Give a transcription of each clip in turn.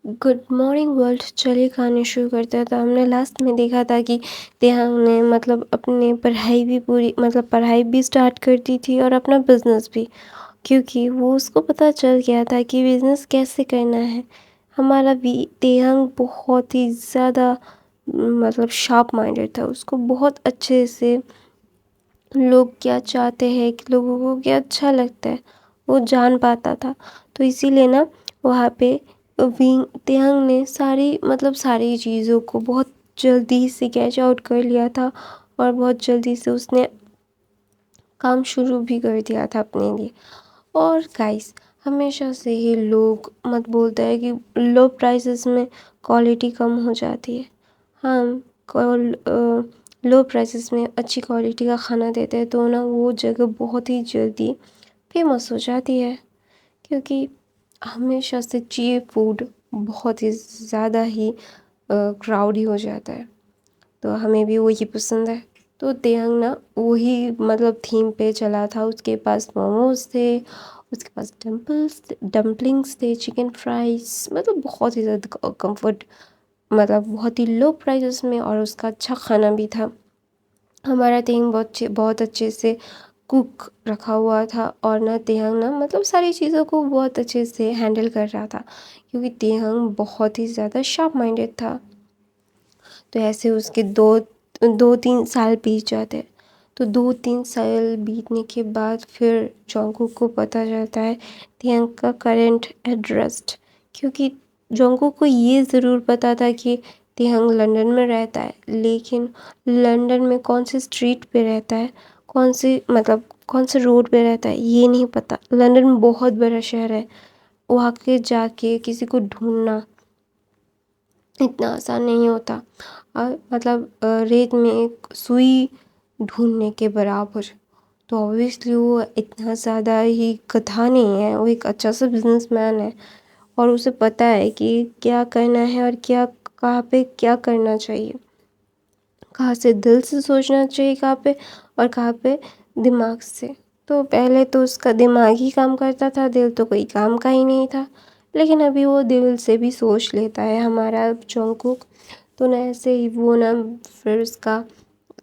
Good morning world. चलिए कहानी शुरू करते हैं। तो हमने लास्ट में देखा था कि तेहांग ने मतलब अपनी पढ़ाई भी पूरी मतलब पढ़ाई भी स्टार्ट कर दी थी और अपना बिजनेस भी, क्योंकि वो उसको पता चल गया था कि बिजनेस कैसे करना है। हमारा भी तेहांग बहुत ही ज़्यादा मतलब शार्प माइंडेड था। उसको बहुत अच्छे से लोग क्या चाहते हैं, कि लोगों को क्या अच्छा लगता है, वो जान पाता था। तो इसीलिए ना वहाँ पे विंग तेहंग ने सारी चीज़ों को बहुत जल्दी से कैच आउट कर लिया था और बहुत जल्दी से उसने काम शुरू भी कर दिया था अपने लिए। और गाइस, हमेशा से ही लोग मत बोलते हैं कि लो प्राइसेस में क्वालिटी कम हो जाती है। हम लो प्राइसेस में अच्छी क्वालिटी का खाना देते हैं तो ना वो जगह बहुत ही जल्दी फेमस हो जाती है, क्योंकि हमेशा से चीप फूड बहुत ही ज़्यादा ही क्राउडी हो जाता है। तो हमें भी वही पसंद है। तो तेहंग ना वही मतलब थीम पे चला था। उसके पास मोमोज थे, उसके पास डम्पलिंग्स थे, चिकन फ्राइज, मतलब बहुत ही ज़्यादा कंफर्ट, मतलब बहुत ही लो प्राइसेस में, और उसका अच्छा खाना भी था। हमारा तेहंग बहुत अच्छे से कुक रखा हुआ था, और ना तेहंग ना मतलब सारी चीज़ों को बहुत अच्छे से हैंडल कर रहा था, क्योंकि तेहंग बहुत ही ज़्यादा शार्प माइंडेड था। तो ऐसे उसके दो तीन साल बीत जाते। तो 2-3 साल बीतने के बाद फिर जोंगकुक को पता चलता है तेहंग का करंट एड्रेस, क्योंकि जोंगकुक को ये ज़रूर पता था कि तेहंग लंदन में रहता है, लेकिन लंदन में कौन सी स्ट्रीट पे रहता है, कौन से रोड पे रहता है, ये नहीं पता। लंदन बहुत बड़ा शहर है, वहाँ के जाके किसी को ढूंढना इतना आसान नहीं होता। रेत में एक सुई ढूंढने के बराबर। तो ऑब्वियसली वो इतना ज़्यादा ही गधा नहीं है, वो एक अच्छा सा बिजनेसमैन है, और उसे पता है कि क्या करना है और क्या कहाँ पे क्या करना चाहिए, कहाँ से दिल से सोचना चाहिए, कहाँ पे और कहाँ पे दिमाग से। तो पहले तो उसका दिमाग ही काम करता था, दिल तो कोई काम का ही नहीं था, लेकिन अभी वो दिल से भी सोच लेता है हमारा जोंगकुक। तो ना ऐसे ही वो ना फिर उसका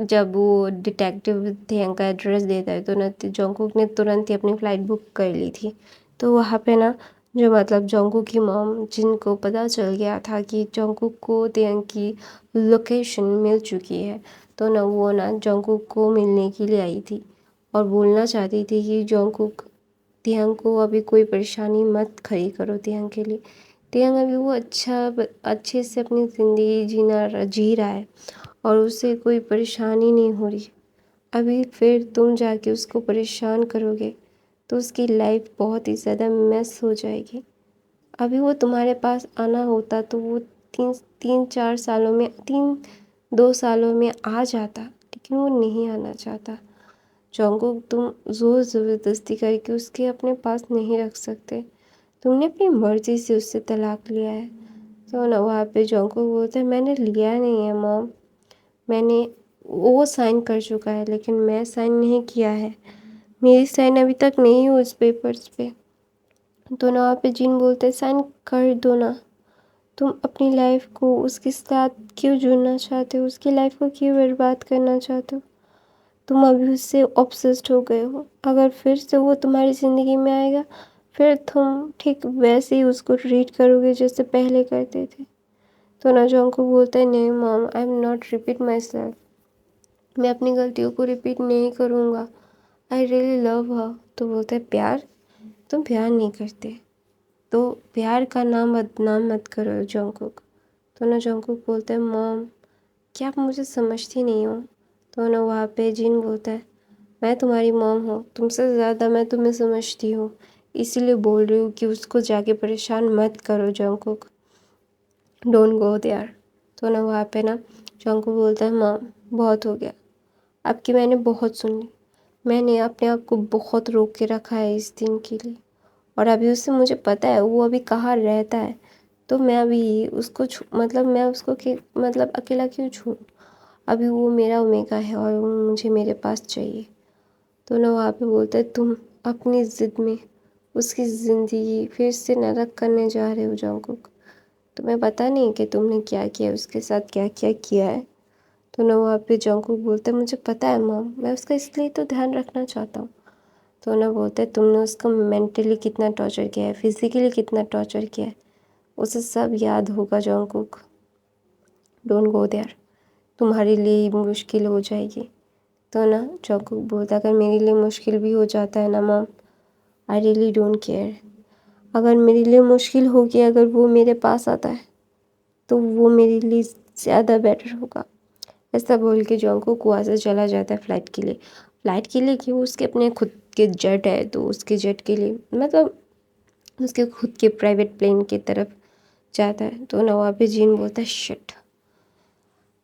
जब वो डिटेक्टिव थे का एड्रेस देता है, तो ना जोंगकुक ने तुरंत ही अपनी फ़्लाइट बुक कर ली थी। तो वहाँ पे ना जो मतलब जोंगकुक की मॉम, जिनको पता चल गया था कि जोंगकुक को तेयंग की लोकेशन मिल चुकी है, तो ना वो ना जोंगकुक को मिलने के लिए आई थी और बोलना चाहती थी कि जोंगकुक, तेयंग को अभी कोई परेशानी मत खड़ी करो तेयंग के लिए। तेयंग अभी वो अच्छे से अपनी ज़िंदगी जी रहा है और उसे कोई परेशानी नहीं हो रही। अभी फिर तुम जाके उसको परेशान करोगे तो उसकी लाइफ बहुत ही ज़्यादा मेस हो जाएगी। अभी वो तुम्हारे पास आना होता तो वो तीन तीन चार सालों में 2 सालों में आ जाता, लेकिन वो नहीं आना चाहता। जोंगकुक, तुम ज़ोर ज़बरदस्ती करके उसके अपने पास नहीं रख सकते। तुमने अपनी मर्ज़ी से उससे तलाक लिया है। तो ना वहाँ पे जोंगकुक बोलता है, मैंने लिया नहीं है मॉम, मैंने वो साइन कर चुका है, लेकिन मैं साइन नहीं किया है, मेरी साइन अभी तक नहीं हुई उस पेपर्स पे। तो ना वहाँ पे जिन बोलते हैं, साइन कर दो ना, तुम अपनी लाइफ को उसके साथ क्यों जुड़ना चाहते हो, उसकी लाइफ को क्यों बर्बाद करना चाहते हो। तुम अभी उससे ऑब्सेस्ड हो गए हो, अगर फिर से वो तुम्हारी ज़िंदगी में आएगा फिर तुम ठीक वैसे ही उसको ट्रीट करोगे जैसे पहले करते थे। तो ना जो को बोलता है, नहीं mom, I am not repeat my self, मैं अपनी गलतियों को रिपीट नहीं करूँगा, आई रियली लव हर। तो बोलता है, प्यार, तुम प्यार नहीं करते, तो प्यार का नाम बदनाम मत करो जोंगकुक। तो ना जोंगकुक बोलता है, मॉम, क्या आप मुझे समझती नहीं हो। तो ना वहाँ पे जिन बोलता है, मैं तुम्हारी मॉम हूँ, तुमसे ज़्यादा मैं तुम्हें समझती हूँ, इसीलिए बोल रही हूँ कि उसको जाके परेशान मत करो जोंगकुक, डोंट गो देयर। तो ना वहाँ पे ना जोंगकुक बोलता है, मॉम, बहुत हो गया, आपकी मैंने बहुत सुनी, मैंने अपने आप को बहुत रोक के रखा है इस दिन के लिए, और अभी उससे मुझे पता है वो अभी कहाँ रहता है, तो मैं अभी उसको मैं उसको मतलब अकेला क्यों छोड़ूं। अभी वो मेरा ओमेगा है और वो मुझे मेरे पास चाहिए। तो ना वहाँ पे बोलता है, तुम अपनी ज़िद में उसकी ज़िंदगी फिर से नरक करने जा रहे हो जोंगकुक। तुम्हें पता नहीं कि तुमने क्या किया, उसके साथ क्या क्या किया है। तो ना वहाँ पे जंगकुक बोलता है मुझे पता है मॉम, मैं उसका इसलिए तो ध्यान रखना चाहता हूँ। तो ना बोलता है तुमने उसको मेंटली कितना टॉर्चर किया है, फिजिकली कितना टॉर्चर किया है, उसे सब याद होगा जंगकुक। डोंट गो देयर, तुम्हारे लिए ही मुश्किल हो जाएगी। तो ना जंगकुक बोलता है अगर मेरे लिए मुश्किल भी हो जाता है ना mom, I really don't care. अगर मेरे लिए मुश्किल होगी, अगर वो मेरे पास आता है तो वो मेरे लिए ज़्यादा बेटर होगा। ऐसा बोल के जंगकुक वहाँ से चला जाता है फ़्लाइट के लिए कि वो उसके अपने खुद के जेट है, तो उसके जेट के लिए मतलब उसके खुद के प्राइवेट प्लेन की तरफ जाता है। तो ना वहाँ पे जीन बोलता है शिट,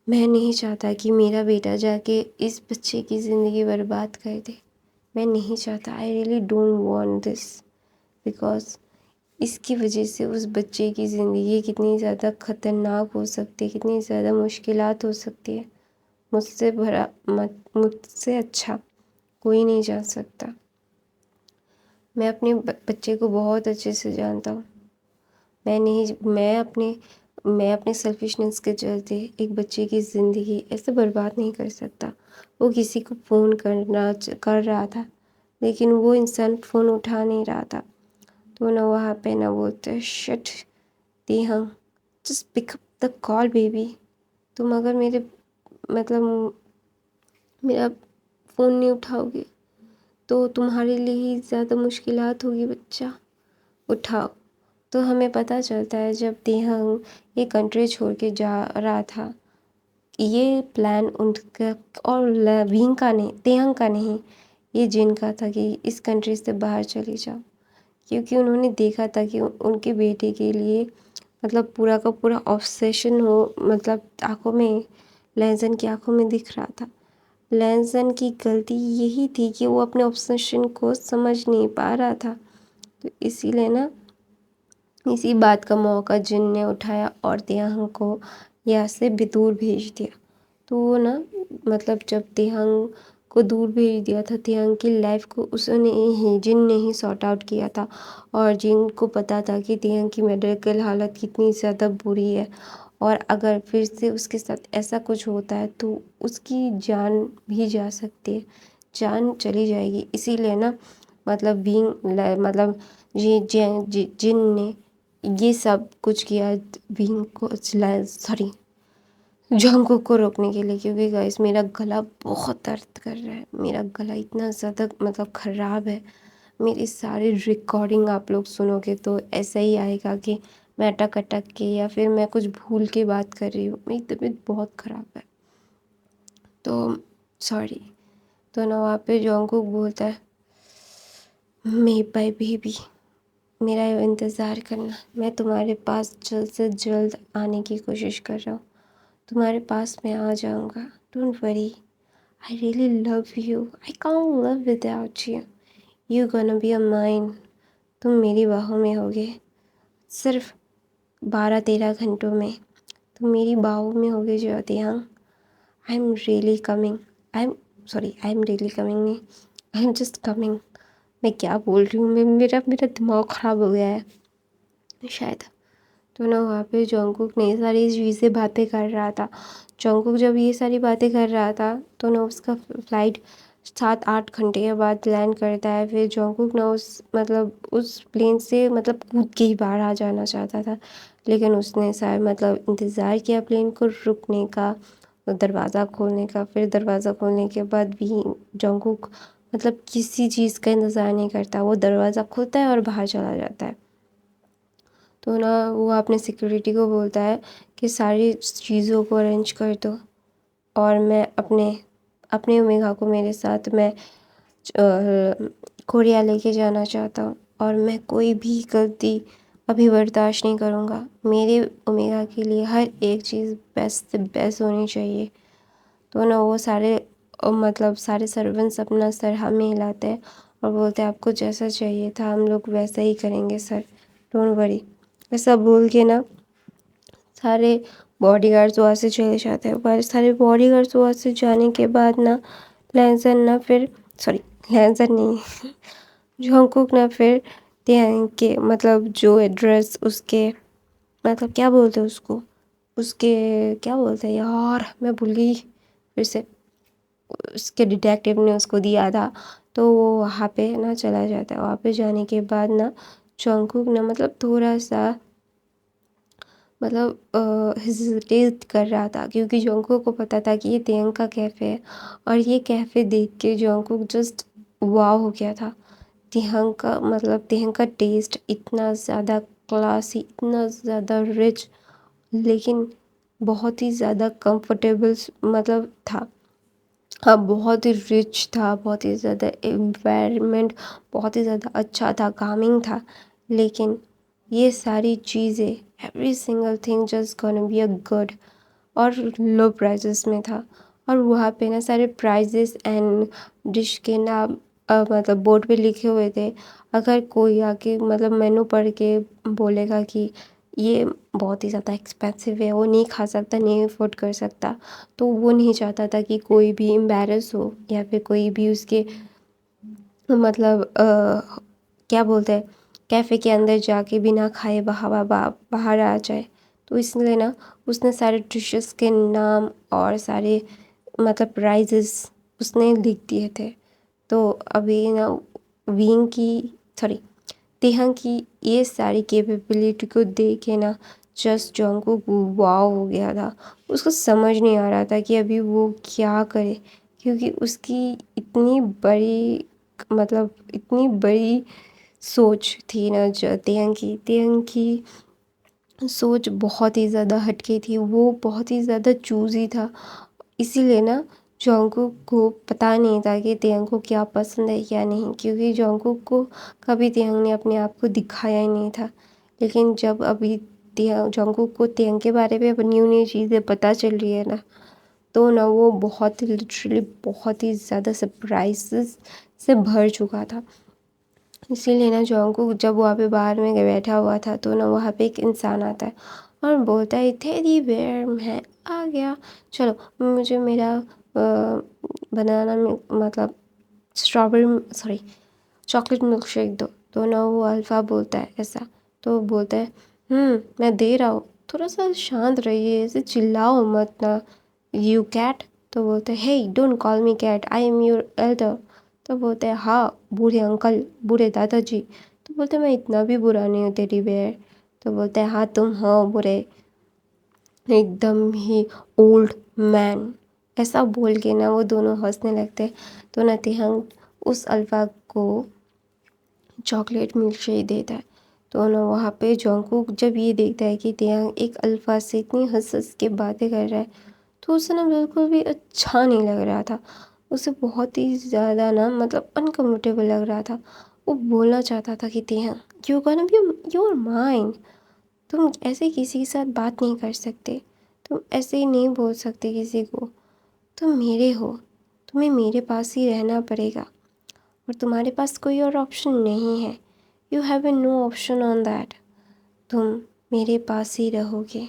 मैं नहीं चाहता कि मेरा बेटा जाके इस बच्चे की ज़िंदगी बर्बाद कर दे। मैं नहीं चाहता, I really don't want this, because इसकी वजह से उस बच्चे की ज़िंदगी कितनी ज़्यादा ख़तरनाक हो सकती है, कितनी ज़्यादा मुश्किलात हो सकती है। मुझसे अच्छा कोई नहीं जान सकता। मैं अपने बच्चे को बहुत अच्छे से जानता हूँ। मैं अपने सेल्फिशनेस के चलते एक बच्चे की ज़िंदगी ऐसे बर्बाद नहीं कर सकता। वो किसी को फ़ोन कर रहा था, लेकिन वो इंसान फ़ोन उठा नहीं रहा था। तो ना वहाँ पे ना बोलते शिट तिहंग, just pick up the call baby. तुम अगर मतलब मेरा फ़ोन नहीं उठाओगे तो तुम्हारे लिए ही ज़्यादा मुश्किलात होगी बच्चा, उठाओ। तो हमें पता चलता है जब तिहंग ये कंट्री छोड़ के जा रहा था, ये प्लान उनका और विंग का नहीं, तिहंग का नहीं, ये जिन का था कि इस कंट्री से बाहर चली जाओ। क्योंकि उन्होंने देखा था कि उनके बेटे के लिए मतलब पूरा का पूरा ऑब्सेशन हो, मतलब आँखों में, लहजन की आँखों में दिख रहा था। लहजन की गलती यही थी कि वो अपने ऑब्सेशन को समझ नहीं पा रहा था। तो इसीलिए ना इसी बात का मौका जिन ने उठाया और तिहंग को यहाँ से भी दूर भेज दिया। तो वो ना मतलब जब तिहंग को दूर भेज दिया था, तिहंग की लाइफ को उसने ही जिन ने ही सॉर्ट आउट किया था। और जिन को पता था कि तिहंग की मेडिकल हालत कितनी ज़्यादा बुरी है, और अगर फिर से उसके साथ ऐसा कुछ होता है तो उसकी जान भी जा सकती है, जान चली जाएगी। इसीलिए ना मतलब मतलब जिन ने ये सब कुछ किया विंग को, सॉरी, जंगकुक को रोकने के लिए। क्योंकि गाइस मेरा गला बहुत दर्द कर रहा है, मेरा गला इतना ज़्यादा मतलब ख़राब है। मेरी सारी रिकॉर्डिंग आप लोग सुनोगे तो ऐसा ही आएगा कि मैं अटक अटक के या फिर मैं कुछ भूल के बात कर रही हूँ। मेरी तबीयत बहुत ख़राब है, तो सॉरी। तो ना वहाँ पे जंगकुक बोलता है मे बाय बेबी, मेरा इंतज़ार करना, मैं तुम्हारे पास जल्द से जल्द आने की कोशिश कर रहा हूँ, तुम्हारे पास मैं आ जाऊँगा, don't worry, I really love you, I can't live without you, you gonna be a mine, तुम मेरी बाहों में होगे सिर्फ 12-13 घंटों में, तुम मेरी बाहों में होगे जो तिहंग। I am really coming, I am really coming नहीं, आई एम जस्ट कमिंग। मैं क्या बोल रही हूँ, मेरा मेरा दिमाग ख़राब हो गया है शायद। तो ना वहाँ पे जंगकुक ने सारी चीज़ें बातें कर रहा था। जंगकुक जब ये सारी बातें कर रहा था तो ना उसका फ़्लाइट 7-8 घंटे के बाद लैंड करता है। फिर जंगकुक ना उस प्लेन से मतलब कूद के ही बाहर आ जाना चाहता था, लेकिन उसने शायद मतलब इंतज़ार किया प्लेन को रुकने का, दरवाज़ा खोलने का। फिर दरवाज़ा खोलने के बाद भी जंगकुक मतलब किसी चीज़ का इंतज़ार नहीं करता, वो दरवाज़ा खोलता है और बाहर चला जाता है। तो ना वो अपने सिक्योरिटी को बोलता है कि सारी चीज़ों को अरेंज कर दो और मैं अपने अपने ओमेगा को मेरे साथ मैं कोरिया लेके जाना चाहता हूँ, और मैं कोई भी गलती अभी बर्दाश्त नहीं करूँगा। मेरे ओमेगा के लिए हर एक चीज़ बेस्ट से बेस्ट होनी चाहिए। तो ना वो मतलब सारे सर्वेंट्स अपना सर हमें हिलाते हैं और बोलते हैं आपको जैसा चाहिए था हम लोग वैसा ही करेंगे सर, डोंट वरी। ऐसा बोल के ना सारे बॉडीगार्ड्स वहाँ से चले जाते हैं। पर सारे बॉडीगार्ड्स वहाँ से जाने के बाद ना लैंसन ना फिर सॉरी लैंसन नहीं जंगकुक ना फिर तिहंग के मतलब जो एड्रेस उसके मतलब क्या बोलते हैं उसको, उसके क्या बोलते हैं यार, मैं भूल गई फिर से। उसके डिटेक्टिव ने उसको दिया था, तो वो वहाँ पे ना चला जाता है। वहाँ पे जाने के बाद ना जंगकुक ना मतलब थोड़ा सा मतलब हेजिटेट कर रहा था, क्योंकि जंगकुक को पता था कि ये तेयंग का कैफ़े है। और ये कैफ़े देख के जंगकुक जस्ट वाव हो गया था। तेहंग का टेस्ट इतना ज़्यादा क्लासी, इतना ज़्यादा रिच, लेकिन बहुत ही ज़्यादा कंफर्टेबल मतलब था। हाँ, बहुत ही रिच था, बहुत ही ज़्यादा एनवायरनमेंट बहुत ही ज़्यादा अच्छा था, कामिंग था। लेकिन ये सारी चीज़ें, every single thing just gonna be a good, और लो प्राइजेस में था। और वहाँ पे ना सारे प्राइजेस एंड डिश के नाम मतलब बोर्ड पे लिखे हुए थे। अगर कोई आके मतलब मेनू पढ़ के बोलेगा कि ये बहुत ही ज़्यादा एक्सपेंसिव है, वो नहीं खा सकता, नहीं अफोर्ड कर सकता, तो वो नहीं चाहता था कि कोई भी एम्बैरस हो या फिर कोई भी उसके मतलब क्या बोलते हैं, कैफ़े के अंदर जाके बिना खाए बाहर आ जाए। तो इसलिए ना उसने सारे डिशेस के नाम और सारे मतलब प्राइजेस उसने लिख दिए थे। तो अभी ना विंग की सॉरी तेहंग की ये सारी कैपेबिलिटी को देख के ना जस्ट जंगकुक वाव हो गया था। उसको समझ नहीं आ रहा था कि अभी वो क्या करे, क्योंकि उसकी इतनी बड़ी मतलब इतनी बड़ी सोच थी ना तेहंग की सोच बहुत ही ज़्यादा हटके थी। वो बहुत ही ज़्यादा चूज़ी था। इसीलिए ना जंगकुक को पता नहीं था कि तेयंग को क्या पसंद है क्या नहीं, क्योंकि जंगकुक को कभी तेयंग ने अपने आप को दिखाया ही नहीं था। लेकिन जब अभी जंगकुक को तेयंग के बारे में अब न्यू न्यू चीज़ें पता चल रही है ना, तो ना वो बहुत ही लिटरली बहुत ही ज़्यादा सरप्राइजेस से भर चुका था। इसीलिए ना जंगकुक जब वहाँ पे बाहर में बैठा हुआ था, तो ना वहाँ पे एक इंसान आता है और बोलता है टेडी बेयर मैं आ गया, चलो मुझे मेरा बनाना मतलब strawberry sorry chocolate milk shake दो। तो ना वो अल्फ़ा बोलता है ऐसा, तो बोलता है मैं दे रहा हूँ, थोड़ा सा शांत रहिए, ऐसे चिल्लाओ मत ना यू कैट। तो बोलते हैं hey don't call me cat, I am your elder. तो बोलते हैं हाँ बूढ़े अंकल, बूढ़े दादाजी। तो बोलते मैं इतना भी बुरा नहीं हूँ टेडी बेयर। तो बोलते हैं हाँ तुम हो बुरे, एकदम ही ओल्ड मैन। ऐसा बोल के ना वो दोनों हंसने लगते हैं। तो ना तेहंग उस अल्फ़ा को चॉकलेट मिल्क शेक देता है। तो ना वहाँ पे जंगकुक जब ये देखता है कि तेहंग एक अल्फ़ा से इतनी हंस हंस के बातें कर रहा है, तो उसे ना बिल्कुल भी अच्छा नहीं लग रहा था। उसे बहुत ही ज़्यादा ना मतलब अनकम्फर्टेबल लग रहा था। वो बोलना चाहता था कि तेहंग you gonna be your mind, तुम ऐसे किसी के साथ बात नहीं कर सकते, तुम ऐसे ही नहीं बोल सकते किसी को, तुम मेरे हो, तुम्हें मेरे पास ही रहना पड़ेगा और तुम्हारे पास कोई और ऑप्शन नहीं है। You have a no option on that, तुम मेरे पास ही रहोगे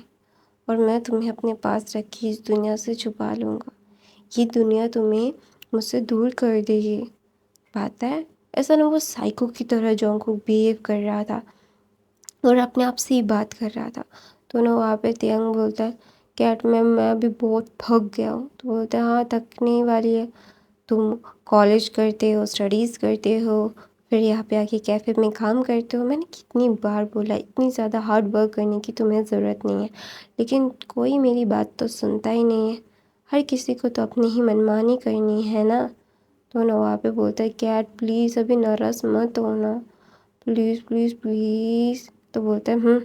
और मैं तुम्हें अपने पास रख के इस दुनिया से छुपा लूँगा। ये दुनिया तुम्हें मुझसे दूर कर देगी। पता है ऐसा ना वो साइको की तरह जंगकुक बिहेव कर रहा था और अपने आप से ही बात कर रहा था। तो ना वहाँ पे तेयंग बोलता है कैट मैम मैं अभी बहुत थक गया हूँ। तो बोलता है हाँ थकने ही वाली है, तुम कॉलेज करते हो, स्टडीज़ करते हो, फिर यहाँ पे आके कैफ़े में काम करते हो। मैंने कितनी बार बोला इतनी ज़्यादा हार्ड वर्क करने की तुम्हें ज़रूरत नहीं है, लेकिन कोई मेरी बात तो सुनता ही नहीं है। हर किसी को तो अपनी ही मनमानी करनी है ना। तो ना वहाँ पे बोलता है कैट प्लीज़ अभी नाराज़ मत हो ना, प्लीज़ प्लीज़ प्लीज़। तो बोलता है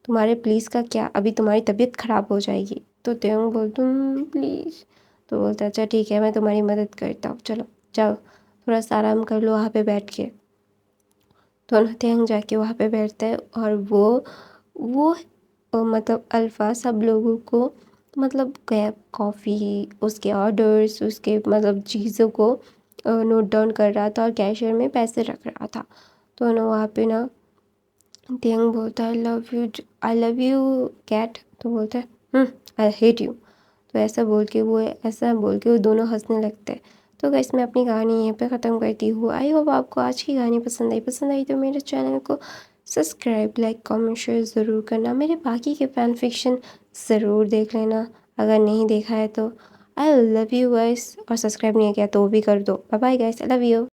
तुम्हारे प्लीज़ का क्या, अभी तुम्हारी तबीयत ख़राब हो जाएगी। तो तेयंग बोलता प्लीज़। तो बोलता है अच्छा ठीक है मैं तुम्हारी मदद करता हूँ, चलो जाओ थोड़ा सा आराम कर लो वहाँ पे बैठ के। तो ना तेयंग जाके वहाँ पे बैठता है और वो मतलब अल्फ़ा सब लोगों को मतलब कैब कॉफ़ी उसके ऑर्डर्स उसके मतलब चीज़ों को नोट डाउन कर रहा था और कैशियर में पैसे रख रहा था। तो ना वहाँ पे ना तेयंग बोलता है आई लव यू कैट। तो बोलता है आई हेट यू। तो ऐसा बोल के वो दोनों हंसने लगते हैं। तो गाइस मैं अपनी कहानी यहीं पे ख़त्म करती हूँ। आई होप आपको आज की कहानी पसंद आई तो मेरे चैनल को सब्सक्राइब, लाइक, कमेंट, शेयर ज़रूर करना। मेरे बाकी के फ़ैन फिक्शन ज़रूर देख लेना अगर नहीं देखा है तो। आई लव यू गाइस, और सब्सक्राइब नहीं किया तो वो भी कर दो। Bye bye guys, I love you.